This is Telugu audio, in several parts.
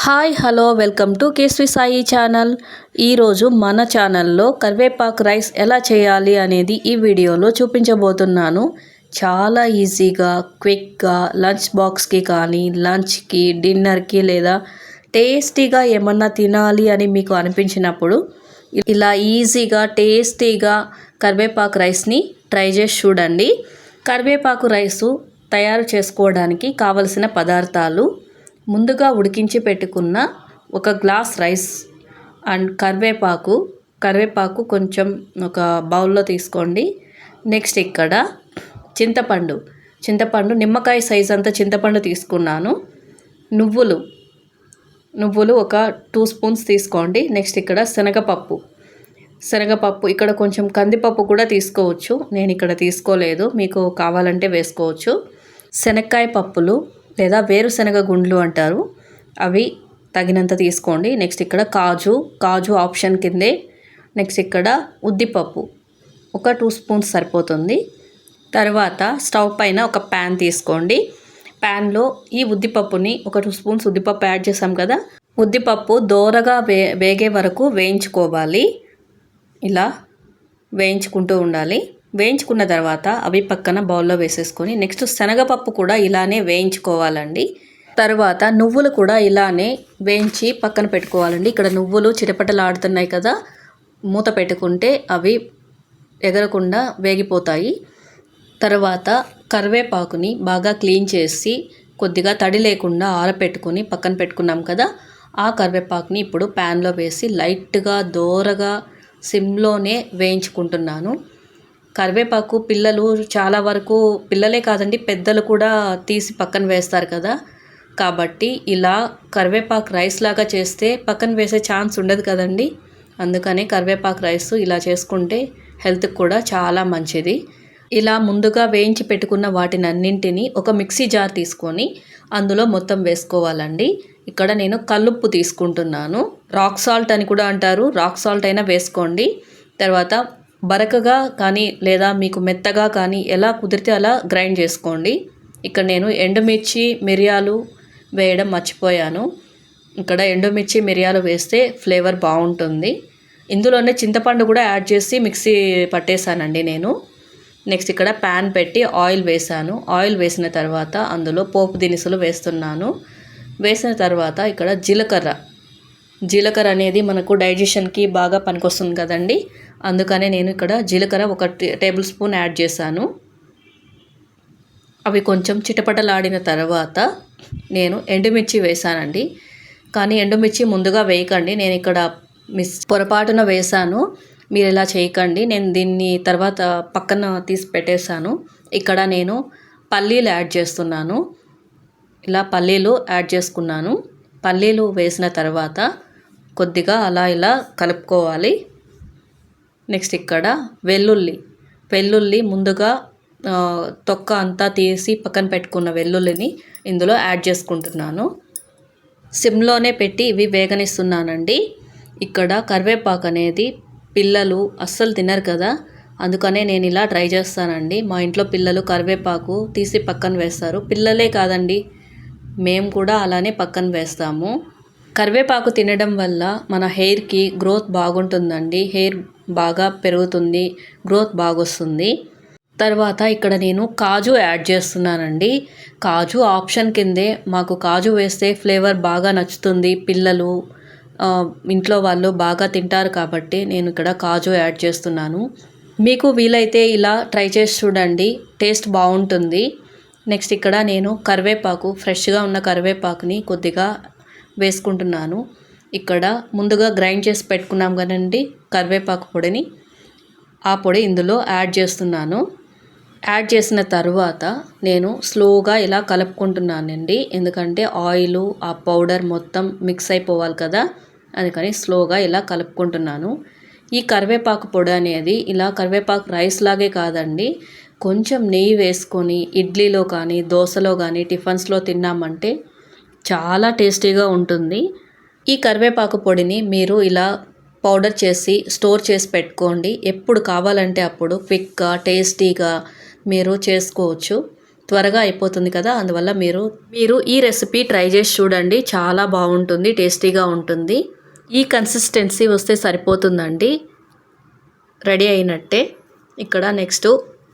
Hi hello welcome to Keshri Sai channel. ఈరోజు మన ఛానల్లో కరివేపాకు రైస్ ఎలా చేయాలి అనేది ఈ వీడియోలో చూపించబోతున్నాను. చాలా ఈజీగా క్విక్గా లంచ్ బాక్స్కి కానీ లంచ్కి డిన్నర్కి లేదా టేస్టీగా ఏమన్నా తినాలి అని మీకు అనిపించినప్పుడు ఇలా ఈజీగా టేస్టీగా కరివేపాకు రైస్ని ట్రై చేసి చూడండి. కరివేపాకు రైసు తయారు చేసుకోవడానికి కావలసిన పదార్థాలు: ముందుగా ఉడికించి పెట్టుకున్న ఒక గ్లాస్ రైస్ అండ్ కరివేపాకు కొంచెం ఒక బౌల్లో తీసుకోండి. నెక్స్ట్ ఇక్కడ చింతపండు నిమ్మకాయ సైజ్ అంత చింతపండు తీసుకున్నాను. నువ్వులు ఒక 2 స్పూన్స్ తీసుకోండి. నెక్స్ట్ ఇక్కడ శనగపప్పు ఇక్కడ కొంచెం కందిపప్పు కూడా తీసుకోవచ్చు, నేను ఇక్కడ తీసుకోలేదు, మీకు కావాలంటే వేసుకోవచ్చు. శనక్కాయ పప్పులు లేదా వేరుశనగ గుండ్లు అంటారు, అవి తగినంత తీసుకోండి. నెక్స్ట్ ఇక్కడ కాజు ఆప్షన్ కిందే. నెక్స్ట్ ఇక్కడ ఉద్దిపప్పు ఒక 2 స్పూన్స్ సరిపోతుంది. తర్వాత స్టవ్ పైన ఒక ప్యాన్ తీసుకోండి. ప్యాన్లో ఈ ఉద్దిపప్పుని ఒక 2 స్పూన్స్ ఉద్దిపప్పు యాడ్ చేసాం కదా, ఉద్దిపప్పు దోరగా వేగే వరకు వేయించుకోవాలి. ఇలా వేయించుకుంటూ ఉండాలి. వేయించుకున్న తర్వాత అవి పక్కన బౌల్లో వేసేసుకొని నెక్స్ట్ శనగపప్పు కూడా ఇలానే వేయించుకోవాలండి. తర్వాత నువ్వులు కూడా ఇలానే వేయించి పక్కన పెట్టుకోవాలండి. ఇక్కడ నువ్వులు చిటపటలాడుతున్నాయి కదా, మూత పెట్టుకుంటే అవి ఎగరకుండా వేగిపోతాయి. తర్వాత కరివేపాకుని బాగా క్లీన్ చేసి కొద్దిగా తడి లేకుండా ఆరపెట్టుకొని పక్కన పెట్టుకున్నాం కదా, ఆ కరివేపాకుని ఇప్పుడు ప్యాన్లో వేసి లైట్గా దోరగా సిమ్లోనే వేయించుకుంటున్నాను. కరివేపాకు పిల్లలు చాలా వరకు, పిల్లలే కాదండి పెద్దలు కూడా తీసి పక్కన వేస్తారు కదా, కాబట్టి ఇలా కరివేపాకు రైస్ లాగా చేస్తే పక్కన వేసే ఛాన్స్ ఉండదు కదండి. అందుకనే కరివేపాకు రైస్ ఇలా చేసుకుంటే హెల్త్కి కూడా చాలా మంచిది. ఇలా ముందుగా వేయించి పెట్టుకున్న వాటిని అన్నింటినీ ఒక మిక్సీ జార్ తీసుకొని అందులో మొత్తం వేసుకోవాలండి. ఇక్కడ నేను కల్లుప్పు తీసుకుంటున్నాను, రాక్ సాల్ట్ అని కూడా అంటారు, రాక్ సాల్ట్ అయినా వేసుకోండి. తర్వాత బరకగా కానీ లేదా మీకు మెత్తగా కానీ ఎలా కుదిరితే అలా గ్రైండ్ చేసుకోండి. ఇక్కడ నేను ఎండుమిర్చి మిరియాలు వేయడం మర్చిపోయాను. ఇక్కడ ఎండుమిర్చి మిరియాలు వేస్తే ఫ్లేవర్ బాగుంటుంది. ఇందులోనే చింతపండు కూడా యాడ్ చేసి మిక్సీ పట్టేశానండి నేను. నెక్స్ట్ ఇక్కడ ప్యాన్ పెట్టి ఆయిల్ వేసాను. ఆయిల్ వేసిన తర్వాత అందులో పోపు దినుసులు వేస్తున్నాను. వేసిన తర్వాత ఇక్కడ జీలకర్ర అనేది మనకు డైజెషన్కి బాగా పనికొస్తుంది కదండి, అందుకనే నేను ఇక్కడ జీలకర్ర ఒక టేబుల్ స్పూన్ యాడ్ చేశాను. అవి కొంచెం చిటపటలాడిన తర్వాత నేను ఎండుమిర్చి వేసానండి. కానీ ఎండుమిర్చి ముందుగా వేయకండి, నేను ఇక్కడ పొరపాటున వేసాను, మీరు ఇలా చేయకండి. నేను దీన్ని తర్వాత పక్కన తీసి పెట్టేశాను. ఇక్కడ నేను పల్లీలు యాడ్ చేస్తున్నాను. ఇలా పల్లీలు యాడ్ చేసుకున్నాను. పల్లీలు వేసిన తర్వాత కొద్దిగా ఇలా కలుపుకోవాలి. నెక్స్ట్ ఇక్కడ వెల్లుల్లి ముందుగా తొక్క అంతా తీసి పక్కన పెట్టుకున్న వెల్లుల్లిని ఇందులో యాడ్ చేసుకుంటున్నాను. సిమ్లోనే పెట్టి ఇవి వేగనిస్తున్నానండి. ఇక్కడ కరివేపాకు అనేది పిల్లలు అస్సలు తినరు కదా, అందుకనే నేను ఇలా ట్రై చేస్తానండి. మా ఇంట్లో పిల్లలు కరివేపాకు తీసి పక్కన వేస్తారు, పిల్లలే కాదండి మేము కూడా అలానే పక్కన వేస్తాము. కరివేపాకు తినడం వల్ల మన హెయిర్కి గ్రోత్ బాగుంటుందండి, హెయిర్ బాగా పెరుగుతుంది, గ్రోత్ బాగొస్తుంది. తర్వాత ఇక్కడ నేను కాజు యాడ్ చేస్తున్నానండి. కాజు ఆప్షన్ కిందే, మాకు కాజు వేస్తే ఫ్లేవర్ బాగా నచ్చుతుంది, పిల్లలు ఇంట్లో వాళ్ళు బాగా తింటారు కాబట్టి నేను ఇక్కడ కాజు యాడ్ చేస్తున్నాను. మీకు వీలైతే ఇలా ట్రై చేసి చూడండి, టేస్ట్ బాగుంటుంది. నెక్స్ట్ ఇక్కడ నేను ఫ్రెష్గా ఉన్న కరివేపాకుని కొద్దిగా వేసుకుంటున్నాను. ఇక్కడ ముందుగా గ్రైండ్ చేసి పెట్టుకున్నాం కదండి కరివేపాకు పొడిని, ఆ పొడి ఇందులో యాడ్ చేస్తున్నాను. యాడ్ చేసిన తర్వాత నేను స్లోగా ఇలా కలుపుకుంటున్నానండి, ఎందుకంటే ఆయిల్ ఆ పౌడర్ మొత్తం మిక్స్ అయిపోవాలి కదా, అందుకని స్లోగా ఇలా కలుపుకుంటున్నాను. ఈ కరివేపాకు పొడి అనేది ఇలా కరివేపాకు రైస్ లాగే కాదండి, కొంచెం నెయ్యి వేసుకొని ఇడ్లీలో కానీ దోశలో కానీ టిఫిన్స్లో తిన్నామంటే చాలా టేస్టీగా ఉంటుంది. ఈ కరివేపాకు పొడిని మీరు ఇలా పౌడర్ చేసి స్టోర్ చేసి పెట్టుకోండి, ఎప్పుడు కావాలంటే అప్పుడు క్విక్గా టేస్టీగా మీరు చేసుకోవచ్చు. త్వరగా అయిపోతుంది కదా, అందువల్ల మీరు ఈ రెసిపీ ట్రై చేసి చూడండి. చాలా బాగుంటుంది, టేస్టీగా ఉంటుంది. ఈ కన్సిస్టెన్సీ వస్తే సరిపోతుందండి, రెడీ అయినట్టే. ఇక్కడ నెక్స్ట్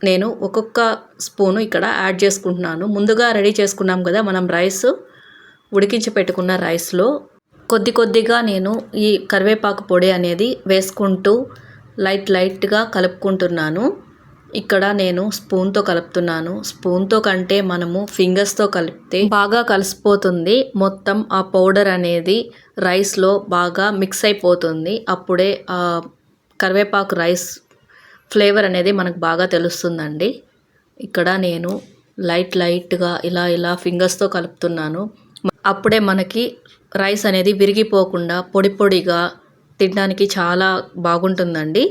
నేను ఒక్కొక్క స్పూను ఇక్కడ యాడ్ చేసుకుంటున్నాను. ముందుగా రెడీ చేసుకున్నాం కదా మనం రైస్, ఉడికించి పెట్టుకున్న రైస్లో కొద్దిగా నేను ఈ కరివేపాకు పొడి అనేది వేసుకుంటూ లైట్గా కలుపుకుంటున్నాను. ఇక్కడ నేను స్పూన్తో కలుపుతున్నాను. స్పూన్తో కంటే మనము ఫింగర్స్తో కలిపితే బాగా కలిసిపోతుంది. మొత్తం ఆ పౌడర్ అనేది రైస్లో బాగా మిక్స్ అయిపోతుంది. అప్పుడే ఆ కరివేపాకు రైస్ ఫ్లేవర్ అనేది మనకు బాగా తెలుస్తుందండి. ఇక్కడ నేను లైట్గా ఇలా ఫింగర్స్తో కలుపుతున్నాను. అప్పుడే మనకి రైస్ అనేది విరిగిపోకుండా పొడిగా తినడానికి చాలా బాగుంటుందండి.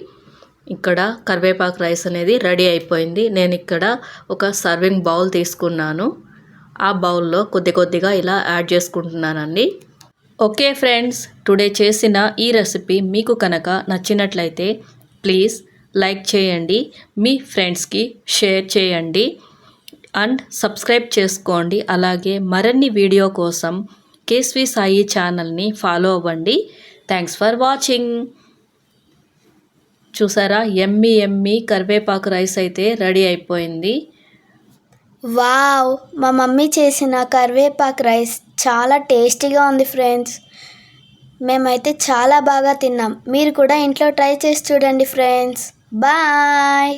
ఇక్కడ కరివేపాకు రైస్ అనేది రెడీ అయిపోయింది. నేను ఇక్కడ ఒక సర్వింగ్ బౌల్ తీసుకున్నాను. ఆ బౌల్లో కొద్దిగా ఇలా యాడ్ చేసుకుంటున్నానండి. ఓకే ఫ్రెండ్స్, టుడే చేసిన ఈ రెసిపీ మీకు కనుక నచ్చినట్లయితే ప్లీజ్ లైక్ చేయండి, మీ ఫ్రెండ్స్కి షేర్ చేయండి అండ్ సబ్స్క్రైబ్ చేసుకోండి. అలాగే మరిన్ని వీడియో కోసం కేఎస్వి సాయి ఛానల్ని ఫాలో అవ్వండి. Thanks for watching. చూసారా, ఎమ్మి కరివేపాకు రైస్ అయితే రెడీ అయిపోయింది. వావ్, మా మమ్మీ చేసిన కరివేపాకు రైస్ చాలా టేస్టీగా ఉంది ఫ్రెండ్స్. మేమైతే చాలా బాగా తిన్నాం. మీరు కూడా ఇంట్లో ట్రై చేసి చూడండి ఫ్రెండ్స్. బాయ్.